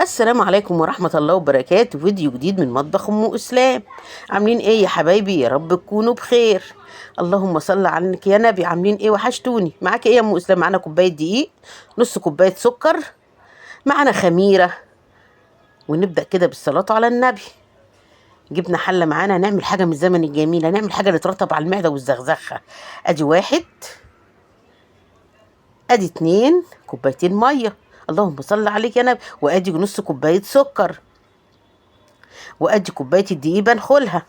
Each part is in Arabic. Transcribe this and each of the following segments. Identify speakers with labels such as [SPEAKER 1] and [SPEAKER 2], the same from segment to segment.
[SPEAKER 1] السلام عليكم ورحمة الله وبركاته. فيديو جديد من مطبخ أم إسلام. عاملين إيه يا حبايبي؟ يا رب تكونوا بخير. اللهم صل عليك يا نبي. عاملين إيه؟ وحشتوني. معاك إيه يا أم إسلام؟ معانا كوباية دقيق، نص كوباية سكر، معانا خميرة، ونبدأ كده بالصلاة على النبي. جبنا حلة معانا، هنعمل حاجة من الزمن الجميل، هنعمل حاجة اللي ترطب على المعدة والزغزغة. أدي واحد، أدي اتنين كوبايتين مية، اللهم صل عليك يا نبي، وأدي نص كوباية سكر، وادي كوبايه الدقيق بنخلها.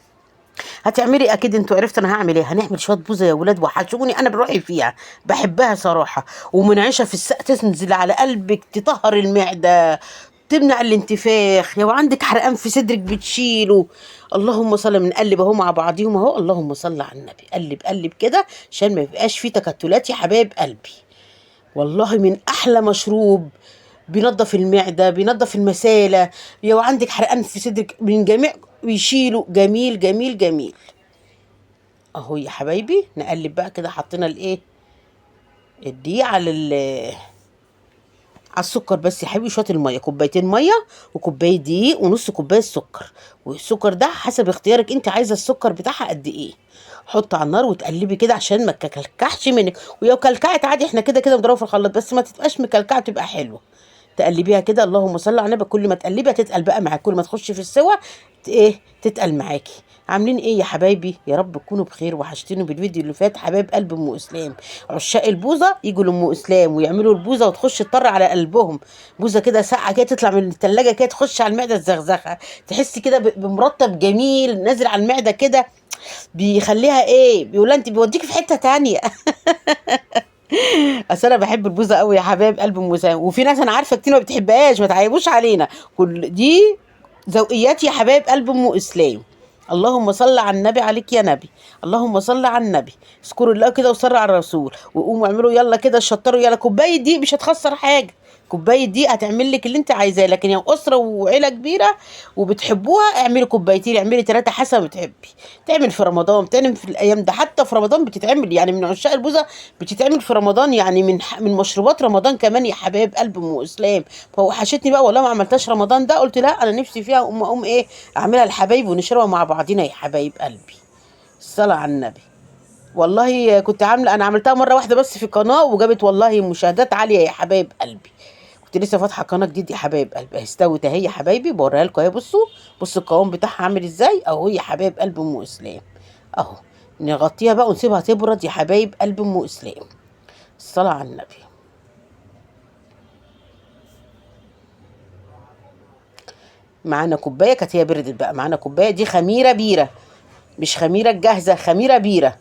[SPEAKER 1] هتعملي اكيد انتوا عرفتوا انا هعمل ايه. هنعمل شويه بوزه يا ولاد، وحشوني انا بروحي فيها، بحبها صراحه، ومنعشه في السقف، تنزل على قلبك، تطهر المعده، تمنع الانتفاخ. لو عندك حرقان في صدرك بتشيله. اللهم صل. بنقلب اهو مع بعضيهم اهو، اللهم صل على النبي. قلب قلب كده عشان ما يبقاش فيه تكتلات يا حبايب قلبي. والله من احلى مشروب، بينظف المعده، بينظف المسالة. لو عندك حرقان في صدرك من جميع بيشيله. جميل جميل جميل اهو يا حبايبي. نقلب بقى كده، حطينا الايه، الدقيق على السكر بس يا حبيبي. شويه الميه، كوبايتين ميه وكوبايه دقيق ونص كوبايه سكر. والسكر ده حسب اختيارك، انت عايزه السكر بتاعها قد ايه. حط على النار وتقلبي كده عشان ما تكلكعش منك، ولو كلكعت عادي، احنا كده كده بنضربها في الخلاط، بس ما تبقاش مكلكعه، تبقى حلوه. تقلبيها كده، اللهم صل على النبي. كل ما تقلبيها تتقل بقى معاك، كل ما تخش في السوا ايه، تتقل معاكي. عاملين ايه يا حبايبي؟ يا رب تكونوا بخير. وحشتوني بالفيديو اللي فات حبايب قلب ام اسلام. عشاق البوظه يجوا لام اسلام ويعملوا البوظه وتخش تطر على قلبهم. بوظه كده ساقعه كده، تطلع من التلاجة كده، تخش على المعده تزغزغها، تحسي كده بمرطب جميل نازل على المعده كده. بيخليها ايه، بيقول انت بيوديكي في حته تانية. اصل انا بحب البوزه قوي يا حبايب قلب ام وسام، وفي ناس انا عارفه كتير ما بتحبهاش، ما تعيبوش علينا. كل دي ذوقيات يا حبايب قلب ام اسلام. اللهم صل على النبي، عليك يا نبي. اللهم صل على النبي. اذكروا الله كده وصلوا على الرسول، وقوموا اعملوا يلا كده، شطروا يلا. كوبايه دي مش هتخسر حاجه، كوبايه دي هتعمل لك اللي انت عايزاه. لكن لو اسره وعيله كبيره وبتحبوها، اعملي كوبايتين، اعملي ثلاثه حسب ما بتحبي. تعمل في رمضان، تعمل في الايام ده، حتى في رمضان بتتعمل، يعني من عشاق البوزه. بتتعمل في رمضان، يعني من مشروبات رمضان كمان يا حبايب قلب ام اسلام. فوحشتني بقى والله، ما عملتهاش رمضان ده، قلت لا انا نفسي فيها، اقوم ايه، اعملها لحبايبي ونشربها مع بعضينا يا حبايب قلبي. الصلاه على النبي. والله كنت عامله، انا عملتها مره واحده بس في قناه، وجابت والله مشاهدات عاليه يا حبايب قلبي. كنت لسه فاتحه قناه جديد يا حبايب قلبي. استوت اهي يا حبايبي، بوريها لكم اهي. بصوا بصوا القوام بتاعها عامل ازاي اهو يا حبايب قلب ام اسلام اهو. نغطيها بقى ونسيبها تبرد يا حبايب قلب ام اسلام. الصلاه على النبي. معانا كوبايه، كانت هي بردت بقى، معانا كوبايه دي خميره بيره، مش خميره الجاهزه، خميره بيره.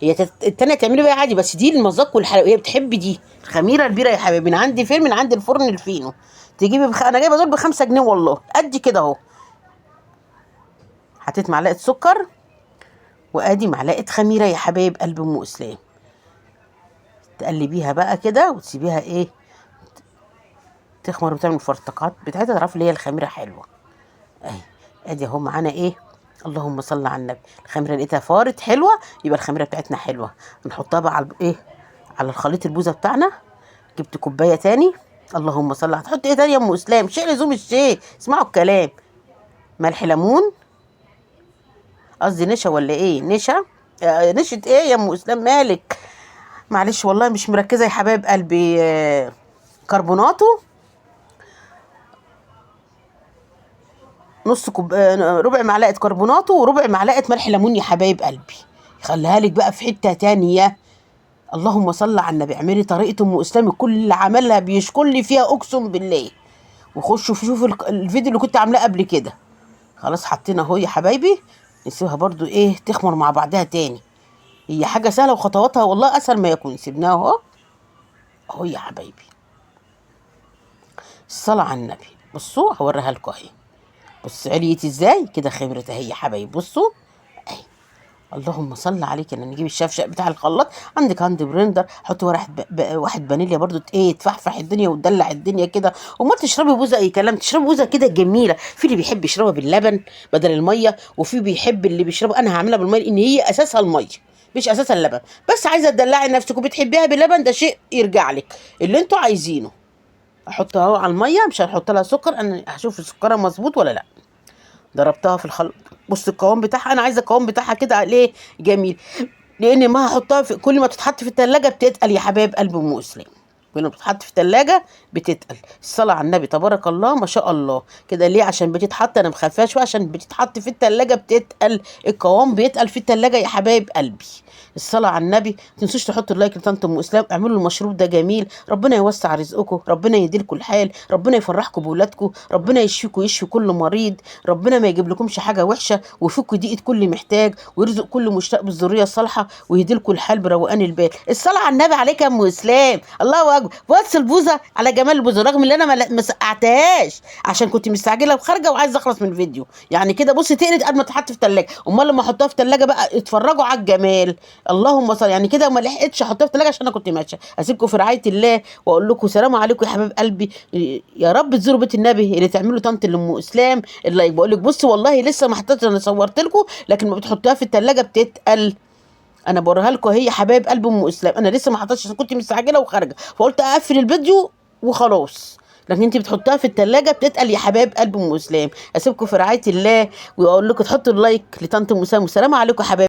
[SPEAKER 1] هي التانية تعملي بيها عادي، بس دي المذاق والحلويات، هي بتحب دي الخميره البيره يا حبيبي. من عندي فين؟ من عند الفرن الفينو. تجيبي انا جايبه دول ب5 جنيه والله، قد كده اهو. حطيت معلقه سكر، وادي معلقه خميره يا حبايب قلب ام اسلام. تقلبيها بقى كده وتسيبيها ايه، تخمر وتعمل الفرطقات بتاعتها، تعرفي اللي هي الخميره حلوه اهي. ادي اهو معانا ايه، اللهم صل على النبي. الخميره لقيتها فارت حلوه، يبقى الخميره بتاعتنا حلوه. نحطها بقى على ايه، على الخليط البوزه بتاعنا. جبت كوبايه تاني، اللهم صل. هتحط ايه تاني يا ام اسلام؟ شيء لزوم الشيء، اسمعوا الكلام. ملح، ليمون، قصدي نشا ولا ايه، نشا. نشت ايه يا ام اسلام مالك؟ معلش والله مش مركزه يا حبايب قلبي. كربوناتو، نص كوب، ربع معلقه كربوناتو وربع معلقه ملح ليمون يا حبايب قلبي. خليها لك بقى في حته تانية. اللهم صل على النبي. اعملي طريقه ام اسلام، كل اللي عملها بيشكر لي فيها اقسم بالله. وخشوا شوفوا الفيديو اللي كنت عاملاه قبل كده. خلاص حطينا اهو يا حبايبي. نسيبها برضو ايه، تخمر مع بعضها تاني. هي حاجه سهله وخطواتها والله اسهل ما يكون. سيبناها اهو اهو يا حبايبي. الصلاه على النبي. بصوا هوريها لكم اهي. بص عليت ازاي كده، خمرت اهي يا حبايبي. بصوا اهي. اللهم صل عليك. انا نجيب الشفشق بتاع الخلاط، عندك هاند بريندر، حط واحد فانيليا برضو، ايه، تفحفح الدنيا وتدلع الدنيا كده. وما تشربي بوزه اي كلام، تشربي بوزه كده جميله. في اللي بيحب يشربها باللبن بدل الميه، وفي بيحب اللي بيشربها، انا هعملها بالميه لان هي اساسها الميه مش اساسا اللبن. بس عايزه تدلعي نفسك وبتحبيها باللبن، ده شيء يرجع لك اللي انتوا عايزينه. احطها اهو على الميه، مش هنحط لها سكر، انا هشوف السكر مظبوط ولا لا. ضربتها في الخلاط. بص القوام بتاعها، انا عايزه القوام بتاعها كده ليه جميل، لان ما هحطها في كل ما تتحط في التلاجة بتتقل يا حبايب قلب ام اسلام. كل ما بتتحط في التلاجة بتتقل. الصلاة على النبي تبارك الله ما شاء الله كده. ليه؟ عشان بتتحط، انا مخفيها شويه عشان بتتحط في التلاجة بتتقل، القوام بيتقل في التلاجة يا حبايب قلبي. الصلاة على النبي. ما تنسوش تحطوا اللايك لطنط ام اسلام، اعملوا المشروب ده جميل، ربنا يوسع رزقكم، ربنا يهديلكم الحال، ربنا يفرحكم بولادكم، ربنا يشفيكم ويشفي كل مريض، ربنا ما يجيب لكمش حاجه وحشه، ويفك ضيقه كل محتاج، ويرزق كل مشتاق بالذريه الصالحه، ويهديلكم الحال بروقان البال. الصلاه على النبي عليك يا ام اسلام، الله اكبر. بص البوزه على جمال البوزه، رغم ان انا ما سقعتهاش عشان كنت مستعجله وخارجه وعايزه اخلص من الفيديو، يعني كده بص تقلت قبل ما تحط في الثلاجه. امال لما احطها في الثلاجه بقى اتفرجوا على الجمال. اللهم صل. يعني كده ما لحقتش احطها في الثلاجه عشان انا كنت ماشيه. اسيبكم في رعايه الله، واقول لكم سلام عليكم يا حبايب قلبي. يا رب تزوروا بيت النبي اللي تعملوا طنط لام اسلام اللايك. بقول لك بص والله لسه ما حطيتش، انا صورت لكم، لكن ما بتحطوها في الثلاجه بتتقل. انا بوريها لكم هي حبايب قلب ام اسلام، انا لسه ما حطيتش عشان كنت مستعجله وخارجه، فقلت اقفل الفيديو وخلاص. لكن انت بتحطها في التلاجة بتتقل يا حبايب قلب ام اسلام. اسيبكم في رعايه الله، واقول لكم تحطوا اللايك لطنط ام اسلام، والسلام عليكم يا حبايب.